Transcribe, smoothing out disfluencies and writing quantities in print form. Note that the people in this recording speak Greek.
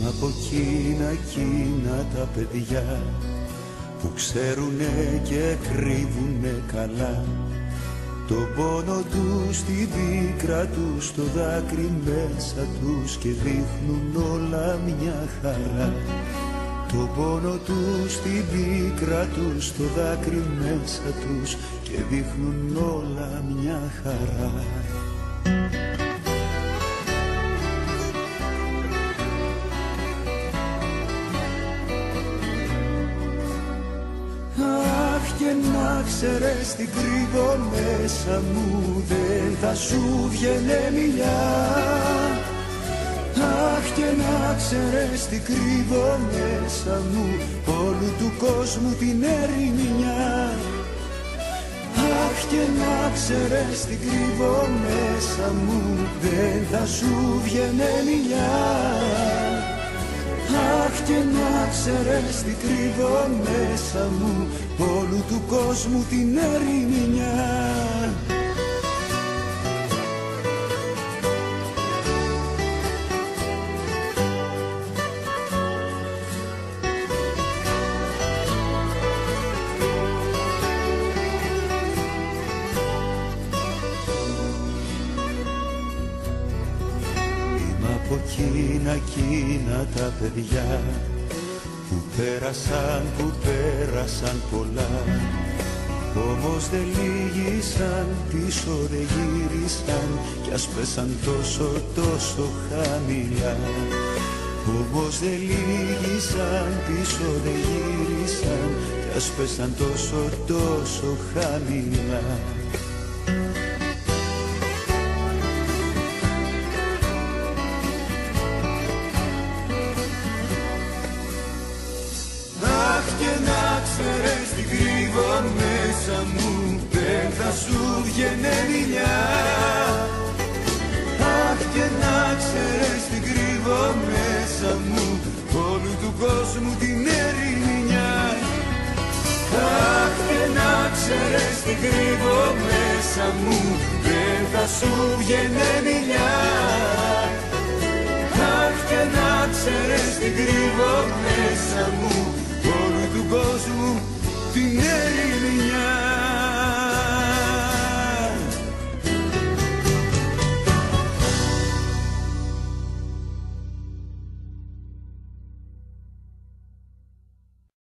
Από εκείνα τα παιδιά που ξέρουνε και κρύβουνε καλά τον πόνο τους, την πίκρα τους, το δάκρυ μέσα τους και δείχνουν όλα μια χαρά. Το πόνο τους, την πίκρα τους, το δάκρυ μέσα τους και δείχνουν όλα μια χαρά. Και να ξέρες τι κρύβω μέσα μου, δεν θα σου βγαίνε μιλιά. Αχ, και να ξέρες τι κρύβω μέσα μου, όλου του κόσμου την ερημιά. Αχ, και να ξέρες τι κρύβω μέσα μου, δεν θα σου βγαίνε μιλιά. Αχ, και να ξέρες τι κρύβω μέσα μου, όλου του κόσμου την ερημιά. Είμαι από εκείνα τα παιδιά που πέρασαν πολλά, όμως δεν λύγησαν, πίσω δεν γύρισαν κι ας πέσαν τόσο χαμηλά. Όμως δεν λύγησαν, πίσω δεν γύρισαν κι ας πέσαν τόσο χαμηλά. Ξέρεις τι κρύβω μέσα μου, δεν θα σου βγαίνε μιλιά. Αχ, και να ξέρεις τι κρύβω μέσα μου, όλου του κόσμου την ερημιά. Αχ, και να ξέρεις τι κρύβω μέσα μου, δεν θα σου βγαίνε μιλιά. Αχ, και να ξέρεις τι κρύβω μέσα μου,